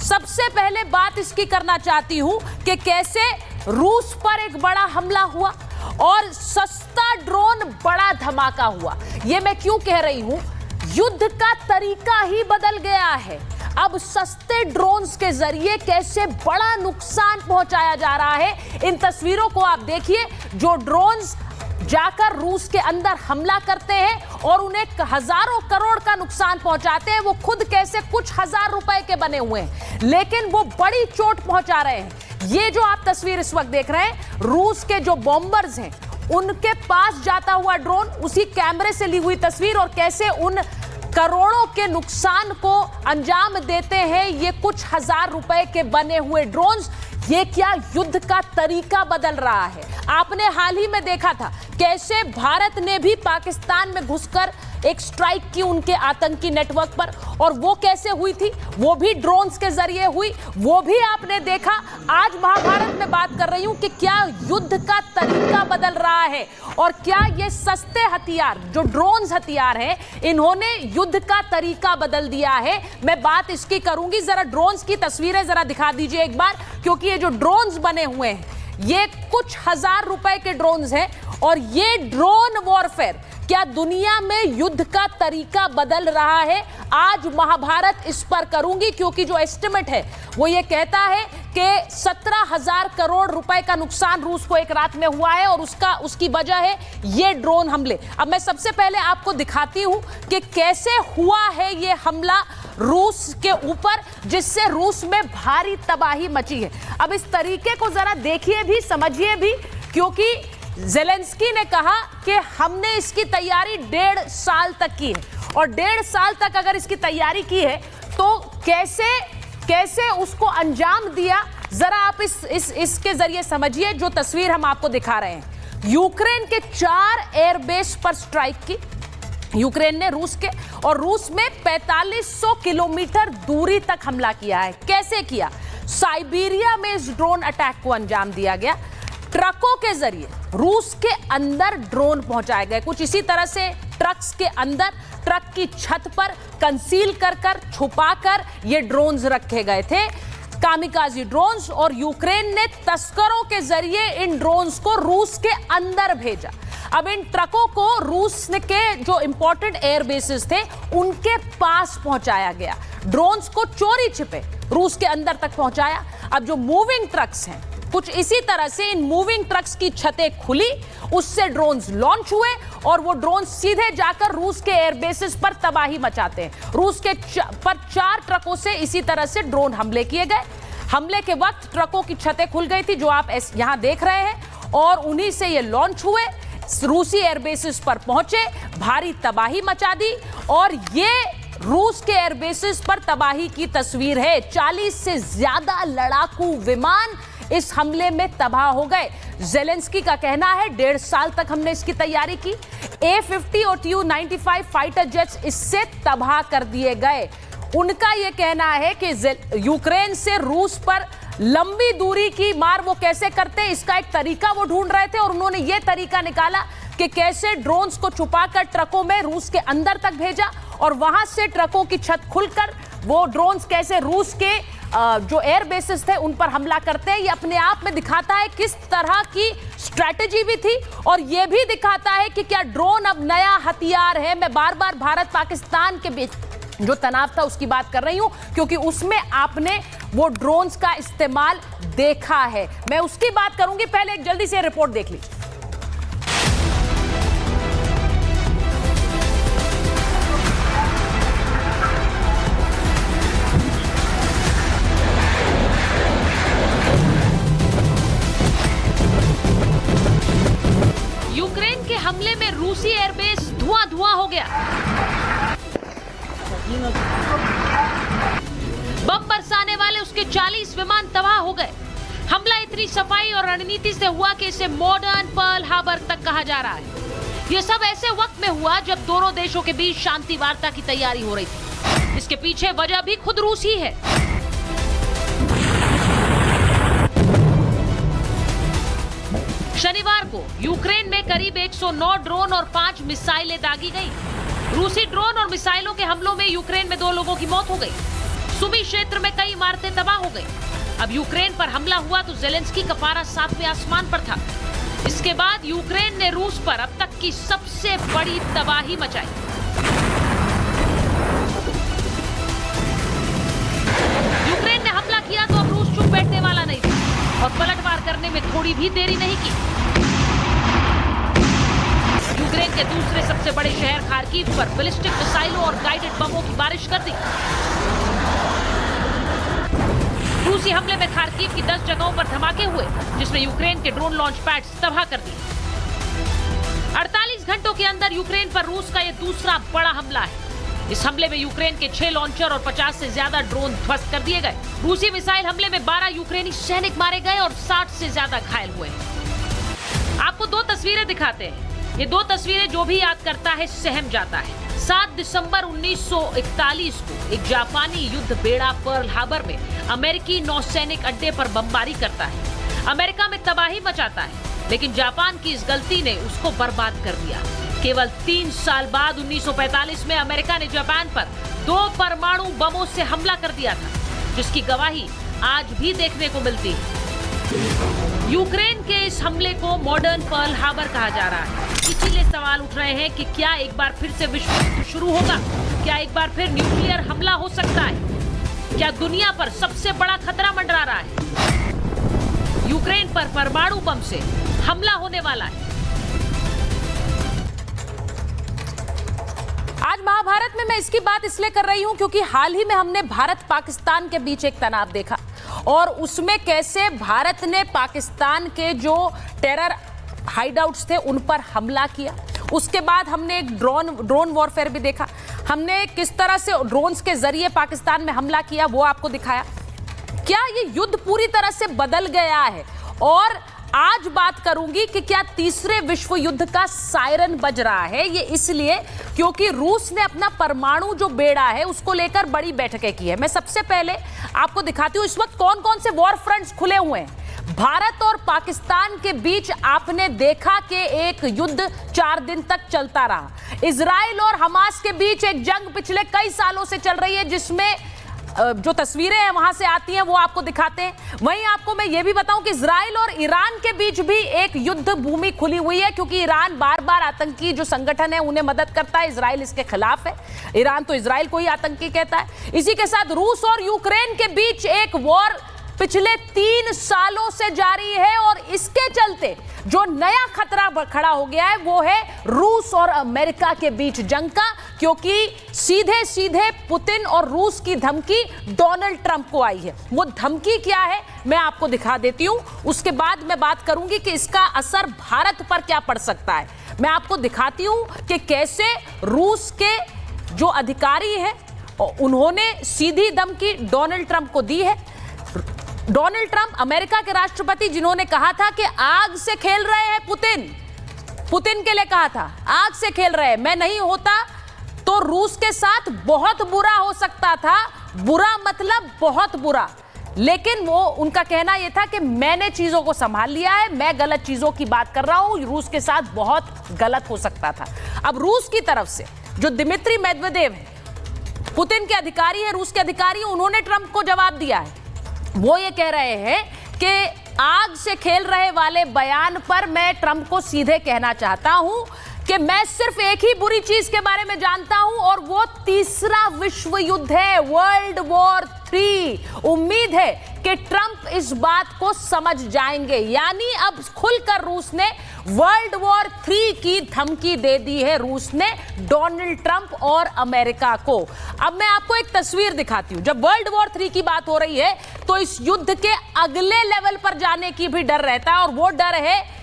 सबसे पहले बात इसकी करना चाहती हूं कि कैसे रूस पर एक बड़ा हमला हुआ और सस्ता ड्रोन बड़ा धमाका हुआ। यह मैं क्यों कह रही हूं? युद्ध का तरीका ही बदल गया है। अब सस्ते ड्रोन्स के जरिए कैसे बड़ा नुकसान पहुंचाया जा रहा है। इन तस्वीरों को आप देखिए, जो ड्रोन्स जाकर रूस के अंदर हमला करते हैं और उन्हें हजारों करोड़ का नुकसान पहुंचाते हैं, वो खुद कैसे कुछ हजार रुपए के बने हुए हैं, लेकिन वो बड़ी चोट पहुंचा रहे हैं। ये जो आप तस्वीर इस वक्त देख रहे हैं, रूस के जो बॉम्बर्स हैं उनके पास जाता हुआ ड्रोन, उसी कैमरे से ली हुई तस्वीर, और कैसे उन करोड़ों के नुकसान को अंजाम देते हैं ये कुछ हजार रुपए के बने हुए ड्रोन्स। ये क्या युद्ध का तरीका बदल रहा है? आपने हाल ही में देखा था कैसे भारत ने भी पाकिस्तान में घुसकर एक स्ट्राइक की उनके आतंकी नेटवर्क पर, और वो कैसे हुई थी? वो भी ड्रोन्स के जरिए हुई, वो भी आपने देखा। आज महाभारत में बात कर रही हूं कि क्या युद्ध का तरीका बदल रहा है और क्या ये सस्ते हथियार जो ड्रोन्स हथियार हैं, इन्होंने युद्ध का तरीका बदल दिया है। मैं बात इसकी करूंगी। जरा ड्रोन्स की तस्वीरें जरा दिखा दीजिए एक बार, क्योंकि ये जो ड्रोन्स बने हुए हैं ये कुछ हजार रुपए के ड्रोन्स हैं, और ये ड्रोन वॉरफेयर क्या दुनिया में युद्ध का तरीका बदल रहा है? आज महाभारत इस पर करूंगी, क्योंकि जो एस्टिमेट है वो ये कहता है कि 17,000 करोड़ रुपए का नुकसान रूस को एक रात में हुआ है, और उसकी वजह है ये ड्रोन हमले। अब मैं सबसे पहले आपको दिखाती हूं कि कैसे हुआ है ये हमला रूस के ऊपर, जिससे रूस में भारी तबाही मची है। अब इस तरीके को जरा देखिए भी, समझिए भी, क्योंकि ज़ेलेंस्की ने कहा कि हमने इसकी तैयारी 1.5 साल तक की है, और 1.5 साल तक अगर इसकी तैयारी की है तो कैसे उसको अंजाम दिया, जरा आप इसके जरिए समझिए। जो तस्वीर हम आपको दिखा रहे हैं, यूक्रेन के 4 एयरबेस पर स्ट्राइक की यूक्रेन ने रूस के, और रूस में 4500 किलोमीटर दूरी तक हमला किया है। कैसे किया? साइबेरिया में इस ड्रोन अटैक को अंजाम दिया गया। ट्रकों के जरिए रूस के अंदर ड्रोन पहुंचाए गए, कुछ इसी तरह से ट्रक्स के अंदर, ट्रक की छत पर कंसील कर छुपाकर ये ड्रोन्स रखे गए थे, कामिकाजी ड्रोन्स, और यूक्रेन ने तस्करों के जरिए इन ड्रोन्स को रूस के अंदर भेजा। अब इन ट्रकों को रूस के जो इंपॉर्टेंट एयरबेसेस थे उनके पास पहुंचाया गया। ड्रोन्स को चोरी छिपे रूस के अंदर तक पहुंचाया। अब जो मूविंग ट्रक्स हैं, कुछ इसी तरह से इन मूविंग ट्रक्स की छतें खुली, उससे ड्रोन्स लॉन्च हुए, और वो ड्रोन्स सीधे जाकर रूस के एयरबेसेस पर तबाही मचाते हैं। रूस के पर 4 ट्रकों से इसी तरह से ड्रोन हमले किए गए। हमले के वक्त ट्रकों की छतें खुल गई थी, जो आप यहां देख रहे हैं, और उन्हीं से ये लॉन्च हुए, रूसी एयरबेसेस पर पहुंचे, भारी तबाही मचा दी। और ये रूस के एयरबेसेस पर तबाही की तस्वीर है। 40 से ज्यादा लड़ाकू विमान इस हमले में तबाह हो गए। ज़ेलेंस्की का कहना है 1.5 साल तक हमने इसकी तैयारी की। A-50 और Tu-95 फाइटर जेट्स इससे तबाह कर दिए गए। उनका यह कहना है कि यूक्रेन से रूस पर लंबी दूरी की मार वो कैसे करते, इसका एक तरीका वो ढूंढ रहे थे, और उन्होंने ये तरीका निकाला कि कैसे ड्रोन्स को छुपाकर ट्रकों में रूस के अंदर तक भेजा, और वहां से ट्रकों की छत खुलकर वो ड्रोन्स कैसे रूस के जो एयर बेसेस थे उन पर हमला करते हैं। ये अपने आप में दिखाता है किस तरह की स्ट्रैटेजी भी थी, और ये भी दिखाता है कि क्या ड्रोन अब नया हथियार है। मैं बार बार भारत पाकिस्तान के बीच जो तनाव था उसकी बात कर रही हूं, क्योंकि उसमें आपने वो ड्रोन्स का इस्तेमाल देखा है। मैं उसकी बात करूंगी, पहले एक जल्दी से रिपोर्ट देख लीजिए। यूक्रेन के हमले में रूसी एयरबेस धुआं हो गया। बम बरसाने वाले उसके 40 विमान तबाह हो गए। हमला इतनी सफाई और रणनीति से हुआ कि इसे मॉडर्न पर्ल हार्बर तक कहा जा रहा है। यह सब ऐसे वक्त में हुआ जब दोनों देशों के बीच शांति वार्ता की तैयारी हो रही थी। इसके पीछे वजह भी खुद रूस ही है। शनिवार को यूक्रेन में करीब 109 ड्रोन और 5 मिसाइलें दागी गई। रूसी ड्रोन और मिसाइलों के हमलों में यूक्रेन में 2 लोगों की मौत हो गई। सुमी क्षेत्र में कई इमारतें तबाह हो गई। अब यूक्रेन पर हमला हुआ तो जेलेंस्की का पारा 7वें आसमान पर था। इसके बाद यूक्रेन ने रूस पर अब तक की सबसे बड़ी तबाही मचाई। यूक्रेन ने हमला किया तो अब रूस चुप बैठने वाला नहीं था और पलटवार करने में थोड़ी भी देरी नहीं की। यूक्रेन के दूसरे सबसे बड़े शहर खार्किव पर बैलिस्टिक मिसाइलों और गाइडेड बमों की बारिश कर दी। रूसी हमले में खार्किव की 10 जगहों पर धमाके हुए, जिसमें यूक्रेन के ड्रोन लॉन्च पैड्स तबाह कर दिए। 48 घंटों के अंदर यूक्रेन पर रूस का यह दूसरा बड़ा हमला है। इस हमले में यूक्रेन के 6 लॉन्चर और 50 से ज्यादा ड्रोन ध्वस्त कर दिए गए। रूसी मिसाइल हमले में 12 यूक्रेनी सैनिक मारे गए और 60 से ज्यादा घायल हुए। आपको 2 तस्वीरें दिखाते हैं। ये 2 तस्वीरें जो भी याद करता है सहम जाता है। 7 दिसंबर 1941 को एक जापानी युद्ध बेड़ा पर्ल हार्बर में अमेरिकी नौसैनिक अड्डे पर बमबारी करता है। अमेरिका में तबाही मचाता है, लेकिन जापान की इस गलती ने उसको बर्बाद कर दिया। केवल 3 साल बाद 1945 में अमेरिका ने जापान पर 2 परमाणु बमों से हमला कर दिया था, जिसकी गवाही आज भी देखने को मिलती है। यूक्रेन के इस हमले को मॉडर्न पर्ल हार्बर कहा जा रहा है। इसीलिए सवाल उठ रहे हैं कि क्या एक बार फिर से विश्व युद्ध शुरू होगा? क्या एक बार फिर न्यूक्लियर हमला हो सकता है? क्या दुनिया पर सबसे बड़ा खतरा मंडरा रहा है? यूक्रेन पर परमाणु बम से हमला होने वाला है। आज महाभारत में मैं इसकी बात इसलिए कर रही हूं क्योंकि हाल ही में हमने भारत पाकिस्तान के बीच एक तनाव देखा और उसमें कैसे भारत ने पाकिस्तान के जो टेरर हाइडआउट्स थे उन पर हमला किया। उसके बाद हमने एक ड्रोन वॉरफेयर भी देखा। हमने किस तरह से ड्रोन्स के जरिए पाकिस्तान में हमला किया वो आपको दिखाया। क्या ये युद्ध पूरी तरह से बदल गया है? और आज बात करूंगी कि क्या तीसरे विश्व युद्ध का सायरन बज रहा है। ये इसलिए क्योंकि रूस ने अपना परमाणु जो बेड़ा है उसको लेकर बड़ी बैठकें की है। मैं सबसे पहले आपको दिखाती हूं इस वक्त कौन कौन से वॉर फ्रंट्स खुले हुए हैं। भारत और पाकिस्तान के बीच आपने देखा कि एक युद्ध 4 दिन तक चलता रहा। इजराइल और हमास के बीच एक जंग पिछले कई सालों से चल रही है, जिसमें जो तस्वीरें हैं वहां से आती हैं वो आपको दिखाते हैं। वहीं आपको मैं ये भी बताऊं कि इजराइल और ईरान के बीच भी एक युद्ध भूमि खुली हुई है, क्योंकि ईरान बार बार आतंकी जो संगठन है उन्हें मदद करता है। इजराइल इसके खिलाफ है। ईरान तो इजराइल को ही आतंकी कहता है। इसी के साथ रूस और यूक्रेन के बीच एक वॉर पिछले 3 सालों से जारी है और इसके चलते जो नया खतरा खड़ा हो गया है वो है रूस और अमेरिका के बीच जंग का, क्योंकि सीधे सीधे पुतिन और रूस की धमकी डोनाल्ड ट्रंप को आई है। वो धमकी क्या है मैं आपको दिखा देती हूं, उसके बाद मैं बात करूंगी कि इसका असर भारत पर क्या पड़ सकता है। मैं आपको दिखाती हूं कि कैसे रूस के जो अधिकारी हैं उन्होंने सीधी धमकी डोनाल्ड ट्रंप को दी है। डोनाल्ड ट्रंप अमेरिका के राष्ट्रपति जिन्होंने कहा था कि आग से खेल रहे हैं पुतिन के लिए कहा था आग से खेल रहे हैं, मैं नहीं होता तो रूस के साथ बहुत बुरा हो सकता था। बुरा मतलब बहुत बुरा, लेकिन वो उनका कहना यह था कि मैंने चीजों को संभाल लिया है, मैं गलत चीजों की बात कर रहा हूं, रूस के साथ बहुत गलत हो सकता था। अब रूस की तरफ से जो दिमित्री मेदवेदेव है, पुतिन के अधिकारी है, रूस के अधिकारी, उन्होंने ट्रंप को जवाब दिया है। वो ये कह रहे हैं कि आग से खेल रहे वाले बयान पर मैं ट्रंप को सीधे कहना चाहता हूं कि मैं सिर्फ एक ही बुरी चीज के बारे में जानता हूं और वो तीसरा विश्व युद्ध है, वर्ल्ड वॉर 3। उम्मीद है कि ट्रंप इस बात को समझ जाएंगे। यानी अब खुलकर रूस ने वर्ल्ड वॉर 3 की धमकी दे दी है, रूस ने डोनाल्ड ट्रंप और अमेरिका को। अब मैं आपको एक तस्वीर दिखाती हूं। जब वर्ल्ड वॉर 3 की बात हो रही है तो इस युद्ध के अगले लेवल पर जाने की भी डर रहता है, और वो डर है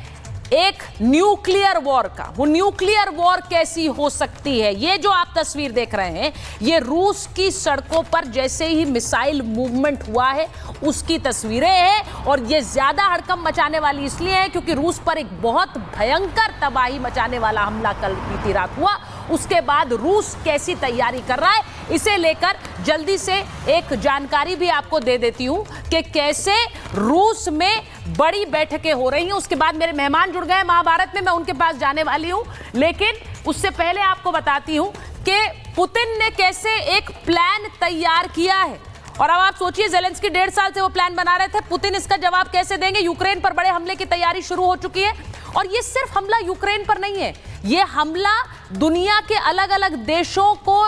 एक न्यूक्लियर वॉर का। वो न्यूक्लियर वॉर कैसी हो सकती है? ये जो आप तस्वीर देख रहे हैं ये रूस की सड़कों पर जैसे ही मिसाइल मूवमेंट हुआ है उसकी तस्वीरें हैं, और ये ज्यादा हड़कंप मचाने वाली इसलिए है क्योंकि रूस पर एक बहुत भयंकर तबाही मचाने वाला हमला कल बीती रात हुआ। उसके बाद रूस कैसी तैयारी कर रहा है इसे लेकर जल्दी से एक जानकारी भी आपको दे देती हूं कि कैसे रूस में बड़ी बैठकें हो रही हैं। उसके बाद मेरे मेहमान जुड़ गए महाभारत में, मैं उनके पास जाने वाली हूं, लेकिन उससे पहले आपको बताती हूं कि पुतिन ने कैसे एक प्लान तैयार किया है और अब आप सोचिए, ज़ेलेंस्की 1.5 साल से वो प्लान बना रहे थे, पुतिन इसका जवाब कैसे देंगे। यूक्रेन पर बड़े हमले की तैयारी शुरू हो चुकी है। और ये सिर्फ हमला यूक्रेन पर नहीं है, ये हमला दुनिया के अलग अलग देशों को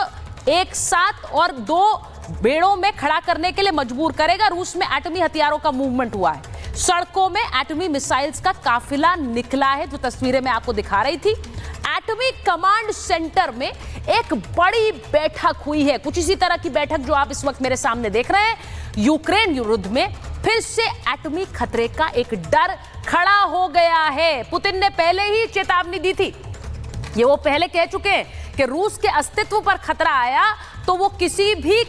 एक साथ और 2 बेड़ों में खड़ा करने के लिए मजबूर करेगा। रूस में एटमी हथियारों का मूवमेंट हुआ है, सड़कों में एटमी मिसाइल्स का काफिला निकला है, जो तस्वीरें मैं आपको दिखा रही थी। एटमी कमांड सेंटर में एक बड़ी बैठक हुई है, कुछ इसी तरह की बैठक जो आप इस वक्त मेरे सामने देख रहे हैं। यूक्रेन युद्ध में फिर से एटमी खतरे का एक डर खड़ा हो गया है। पुतिन ने पहले ही चेतावनी दी थी, ये वो पहले कह चुके हैं कि रूस के अस्तित्व पर खतरा आया तो वो किसी भी